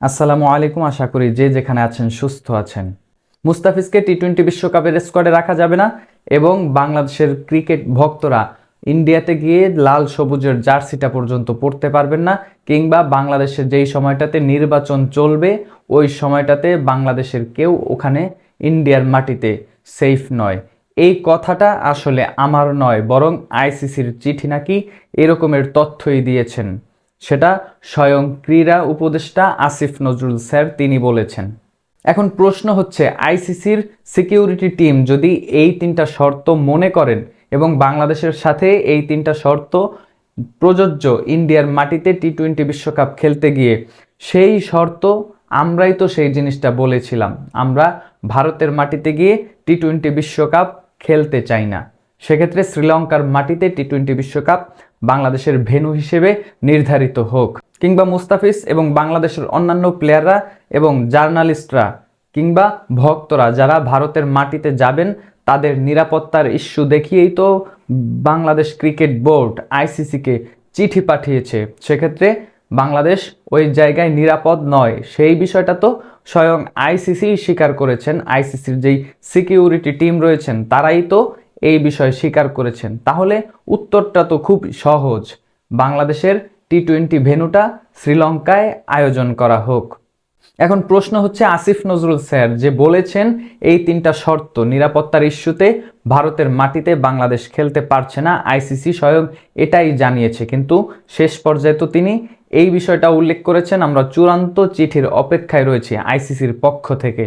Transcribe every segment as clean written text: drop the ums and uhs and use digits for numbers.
আসসালামু আলাইকুম। আশা করি যে যেখানে আছেন সুস্থ আছেন। মুস্তাফিজকে টি-20 বিশ্বকাপের স্কোয়াডে রাখা যাবে না এবং বাংলাদেশের ক্রিকেট ভক্তরা ইন্ডিয়াতে গিয়ে লাল সবুজের জার্সিটা পর্যন্ত পরতে পারবেন না, কিংবা বাংলাদেশের যেই সময়টাতে নির্বাচন চলবে ওই সময়টাতে বাংলাদেশের কেউ ওখানে ইন্ডিয়ার মাটিতে সেফ নয়। এই কথাটা আসলে আমার নয়, বরং আইসিসির চিঠি নাকি এরকমের তথ্যই দিয়েছেন। সেটা স্বয়ং ক্রীড়া উপদেষ্টা আসিফ নজরুল স্যার তিনি বলেছেন। এখন প্রশ্ন হচ্ছে, আইসিসির সিকিউরিটি টিম যদি এই তিনটা শর্ত মনে করেন এবং বাংলাদেশের সাথে এই তিনটা শর্ত প্রযোজ্য ইন্ডিয়ার মাটিতে টি-20 বিশ্বকাপ খেলতে গিয়ে, সেই শর্ত আমরাই তো সেই জিনিসটা বলেছিলাম, আমরা ভারতের মাটিতে গিয়ে টি-20 বিশ্বকাপ খেলতে চাই না। সেক্ষেত্রে শ্রীলঙ্কার মাটিতে টি-20 বিশ্বকাপ বাংলাদেশের ভেন্যু হিসেবে নির্ধারিত হোক, কিংবা মুস্তাফিজ এবং বাংলাদেশের অন্যান্য প্লেয়াররা এবং জার্নালিস্টরা কিংবা ভক্তরা যারা ভারতের মাটিতে যাবেন তাদের নিরাপত্তার ইস্যু দেখিয়েই তো বাংলাদেশ ক্রিকেট বোর্ড আইসিসিকে চিঠি পাঠিয়েছে। সেক্ষেত্রে বাংলাদেশ ওই জায়গায় নিরাপদ নয়, সেই বিষয়টা তো স্বয়ং আইসিসি স্বীকার করেছেন। আইসিসির যেই সিকিউরিটি টিম রয়েছেন তারাই তো এই বিষয় স্বীকার করেছেন। তাহলে উত্তরটা তো খুব সহজ, বাংলাদেশের টি-20 ভেন্যুটা শ্রীলঙ্কায় আয়োজন করা হোক। এখন প্রশ্ন হচ্ছে, আসিফ নজরুল স্যার যে বলেছেন এই তিনটা শর্ত নিরাপত্তার ইস্যুতে ভারতের মাটিতে বাংলাদেশ খেলতে পারছে না, আইসিসি স্বয়ং এটাই জানিয়েছে, কিন্তু শেষ পর্যায়ে তো তিনি এই বিষয়টা উল্লেখ করেছেন আমরা চূড়ান্ত চিঠির অপেক্ষায় রয়েছি আইসিসির পক্ষ থেকে।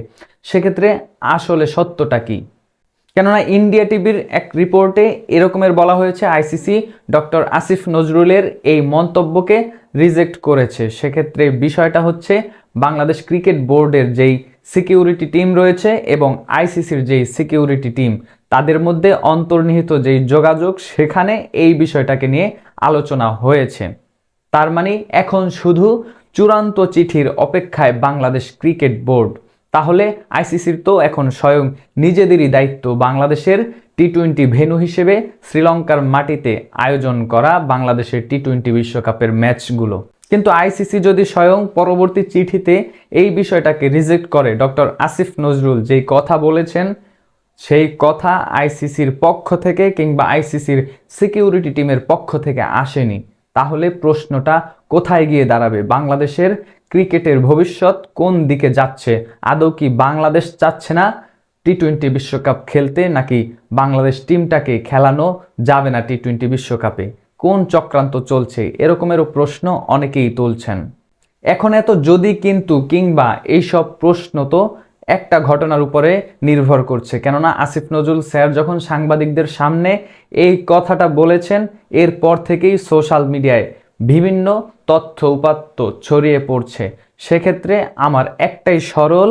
সেক্ষেত্রে আসলে সত্যটা কি? কেননা ইন্ডিয়া টিভির এক রিপোর্টে এরকমের বলা হয়েছে আইসিসি ডক্টর আসিফ নজরুলের এই মন্তব্যকে রিজেক্ট করেছে। সেক্ষেত্রে বিষয়টা হচ্ছে, বাংলাদেশ ক্রিকেট বোর্ডের যেই সিকিউরিটি টিম রয়েছে এবং আইসিসির যেই সিকিউরিটি টিম তাদের মধ্যে অন্তর্নিহিত যেই যোগাযোগ, সেখানে এই বিষয়টাকে নিয়ে আলোচনা হয়েছে। তার মানে এখন শুধু চূড়ান্ত চিঠির অপেক্ষায় বাংলাদেশ ক্রিকেট বোর্ড। তাহলে আইসিসির তো এখন স্বয়ং নিজেদেরই দায়িত্ব বাংলাদেশের টি-20 ভেন্যু হিসেবে শ্রীলঙ্কার মাটিতে আয়োজন করা বাংলাদেশের টি-20 বিশ্বকাপের ম্যাচগুলো। কিন্তু আইসিসি যদি স্বয়ং পরবর্তী চিঠিতে এই বিষয়টাকে রিজেক্ট করে, ডক্টর আসিফ নজরুল যেই কথা বলেছেন সেই কথা আইসিসির পক্ষ থেকে কিংবা আইসিসির সিকিউরিটি টিমের পক্ষ থেকে আসেনি, তাহলে প্রশ্নটা কোথায় গিয়ে দাঁড়াবে? বাংলাদেশের ক্রিকেটের ভবিষ্যৎ কোন দিকে যাচ্ছে? আদৌ কি বাংলাদেশ চাচ্ছে না টি-20 বিশ্বকাপ খেলতে, নাকি বাংলাদেশ টিমটাকে খেলানো যাবে না টি-20 বিশ্বকাপে? কোন চক্রান্ত চলছে? এরকমেরও প্রশ্ন অনেকেই তুলছেন। এখন এত যদি কিন্তু কিংবা এইসব প্রশ্ন তো একটা ঘটনার উপরে নির্ভর করছে। কেননা আসিফ নজরুল স্যার যখন সাংবাদিকদের সামনে এই কথাটা বলেছেন, এরপর থেকেই সোশ্যাল মিডিয়ায় বিভিন্ন তথ্য উপাত্ত ছড়িয়ে পড়ছে। সেক্ষেত্রে আমার একটাই সরল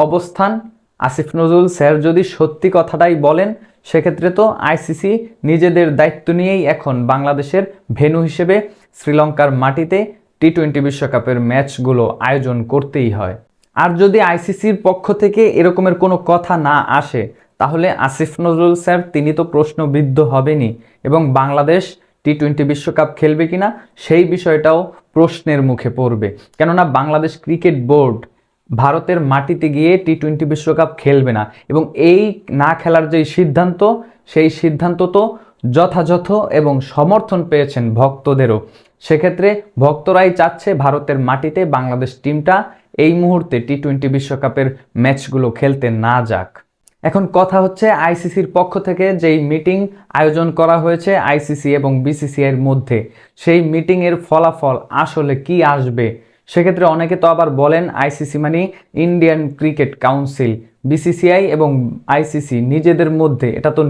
অবস্থান, আসিফ নজরুল স্যার যদি সত্যি কথাটাই বলেন, সেক্ষেত্রে তো আইসিসি নিজেদের দায়িত্ব নিয়েই এখন বাংলাদেশের ভেন্যু হিসেবে শ্রীলঙ্কার মাটিতে টি-20 বিশ্বকাপের ম্যাচগুলো আয়োজন করতেই হয়। আর যদি আইসিসির পক্ষ থেকে এরকমের কোনো কথা না আসে, তাহলে আসিফ নজরুল স্যার তিনি তো প্রশ্নবিদ্ধ হবেনই, এবং বাংলাদেশ টি-20 বিশ্বকাপ খেলবে কিনা সেই বিষয়টাও প্রশ্নের মুখে পড়বে। কেননা বাংলাদেশ ক্রিকেট বোর্ড ভারতের মাটিতে গিয়ে টি-20 বিশ্বকাপ খেলবে না, এবং এই না খেলার যেই সিদ্ধান্ত, সেই সিদ্ধান্ত তো যথাযথ এবং সমর্থন পেয়েছেন ভক্তদেরও। সেক্ষেত্রে ভক্তরাই চাচ্ছে ভারতের মাটিতে বাংলাদেশ টিমটা এই মুহূর্তে টি-20 বিশ্বকাপের ম্যাচগুলো খেলতে না যাক। এখন কথা হচ্ছে, আইসিসির পক্ষ থেকে যেই মিটিং আয়োজন করা হয়েছে আইসিসি এবং বিসিসিআইয়ের মধ্যে, সেই মিটিংয়ের ফলাফল আসলে কি আসবে? সেক্ষেত্রে অনেকে তো আবার বলেন আইসিসি মানে ইন্ডিয়ান ক্রিকেট কাউন্সিল, বিসিসিআই এবং আইসিসি নিজেদের মধ্যে এটা তো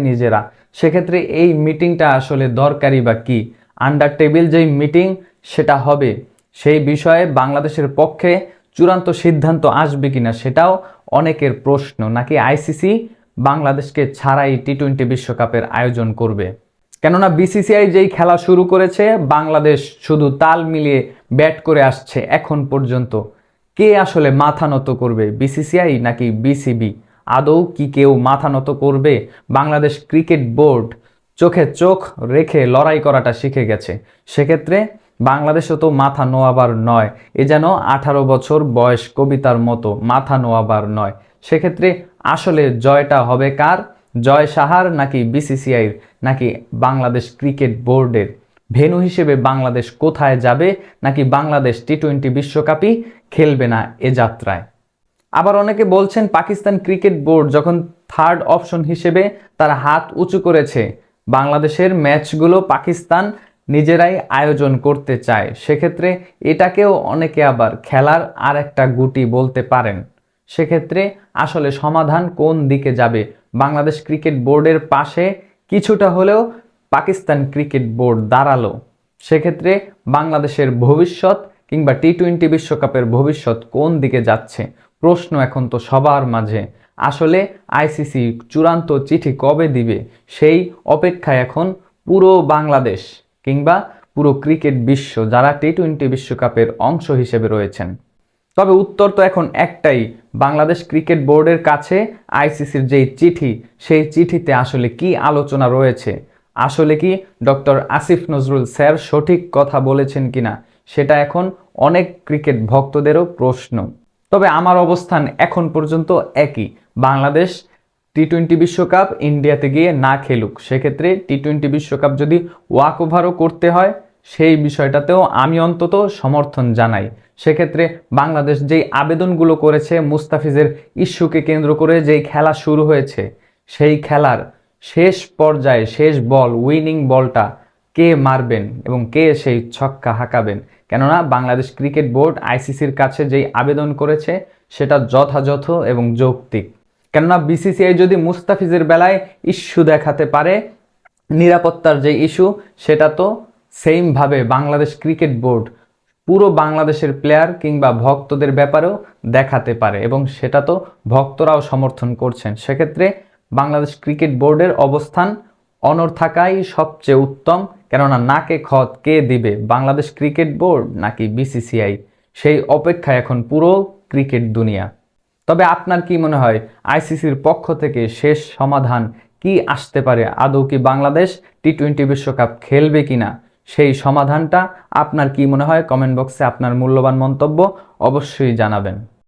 নিজেরা। সেক্ষেত্রে এই মিটিংটা আসলে দরকারি বা কি? আন্ডার টেবিল যেই মিটিং সেটা হবে, সেই বিষয়ে বাংলাদেশের পক্ষে চূড়ান্ত সিদ্ধান্ত আসবে কিনা সেটাও অনেকের প্রশ্ন। নাকি আইসিসি বাংলাদেশকে ছাড়াই টি-20 বিশ্বকাপের আয়োজন করবে? কেননা বিসিসিআই যেই খেলা শুরু করেছে, বাংলাদেশ শুধু তাল মিলিয়ে ব্যাট করে আসছে এখন পর্যন্ত। কে আসলে মাথা নত করবে, বিসিসিআই নাকি বিসিবি? আদৌ কি কেউ মাথা নত করবে? বাংলাদেশ ক্রিকেট বোর্ড চোখে চোখ রেখে লড়াই করাটা শিখে গেছে। সেক্ষেত্রে বাংলাদেশও তো মাথা নোয়াবার নয়, এ যেন 18 বছর বয়স কবিতার মতো, মাথা নোয়াবার নয়। সেক্ষেত্রে আসলে জয়টা হবে কার? জয় সাহার নাকি বিসিসিআইর নাকি বাংলাদেশ ক্রিকেট বোর্ডের? ভেন্যু হিসেবে বাংলাদেশ কোথায় যাবে, নাকি বাংলাদেশ টি-20 বিশ্বকাপই খেলবে না এ যাত্রায়? আবার অনেকে বলছেন পাকিস্তান ক্রিকেট বোর্ড যখন থার্ড অপশন হিসেবে তারা হাত উঁচু করেছে, বাংলাদেশের ম্যাচগুলো পাকিস্তান নিজেরাই আয়োজন করতে চায়, সেক্ষেত্রে এটাকেও অনেকে আবার খেলার আর একটা গুটি বলতে পারেন। সেক্ষেত্রে আসলে সমাধান কোন দিকে যাবে? বাংলাদেশ ক্রিকেট বোর্ডের পাশে কিছুটা হলেও পাকিস্তান ক্রিকেট বোর্ড দাঁড়ালো, সেক্ষেত্রে বাংলাদেশের ভবিষ্যৎ কিংবা টি-20 বিশ্বকাপের ভবিষ্যৎ কোন দিকে যাচ্ছে প্রশ্ন এখন তো সবার মাঝে। আসলে আইসিসি চূড়ান্ত চিঠি কবে দিবে সেই অপেক্ষায় এখন পুরো বাংলাদেশ কিংবা পুরো ক্রিকেট বিশ্ব, যারা টি-20 বিশ্বকাপের অংশ হিসেবে রয়েছেন। তবে উত্তর তো এখন একটাই, বাংলাদেশ ক্রিকেট বোর্ডের কাছে আইসিসির যেই চিঠি, সেই চিঠিতে আসলে কি আলোচনা রয়েছে, আসলে কি ডক্টর আসিফ নজরুল স্যার সঠিক কথা বলেছেন কিনা, সেটা এখন অনেক ক্রিকেট ভক্তদেরও প্রশ্ন। তবে আমার অবস্থান এখন পর্যন্ত একই, বাংলাদেশ টি-20 বিশ্বকাপ ইন্ডিয়াতে গিয়ে না খেলুক, সেক্ষেত্রে টি-20 বিশ্বকাপ যদি ওয়াক ওভারও করতে হয় সেই বিষয়টাতেও আমি অন্তত সমর্থন জানাই। সেক্ষেত্রে বাংলাদেশ যেই আবেদনগুলো করেছে, মুস্তাফিজের ইস্যুকে কেন্দ্র করে যেই খেলা শুরু হয়েছে, সেই খেলার শেষ পর্যায়ে শেষ বল, উইনিং বলটা কে মারবেন এবং কে সেই ছক্কা হাঁকাবেন, কেননা বাংলাদেশ ক্রিকেট বোর্ড আইসিসির কাছে যেই আবেদন করেছে সেটা যথাযথ এবং যৌক্তিক। কেননা বিসিসিআই যদি মুস্তাফিজের বেলায় ইস্যু দেখাতে পারে, নিরাপত্তার যে ইস্যু, সেটা তো সেমভাবে বাংলাদেশ ক্রিকেট বোর্ড পুরো বাংলাদেশের প্লেয়ার কিংবা ভক্তদের ব্যাপারেও দেখাতে পারে, এবং সেটা তো ভক্তরাও সমর্থন করছেন। সেক্ষেত্রে বাংলাদেশ ক্রিকেট বোর্ডের অবস্থান অনড় থাকাই সবচেয়ে উত্তম, কেননা নাকে খত কে দিবে, বাংলাদেশ ক্রিকেট বোর্ড নাকি বিসিসিআই, সেই অপেক্ষায় এখন পুরো ক্রিকেট দুনিয়া। তবে আপনার কি মনে হয় আইসিসির পক্ষ থেকে শেষ সমাধান কি আসতে পারে? আদৌ কি বাংলাদেশ টি-20 বিশ্বকাপ খেলবে কিনা, সেই সমাধানটা আপনার কি মনে হয়? কমেন্ট বক্সে আপনার মূল্যবান মন্তব্য অবশ্যই জানাবেন।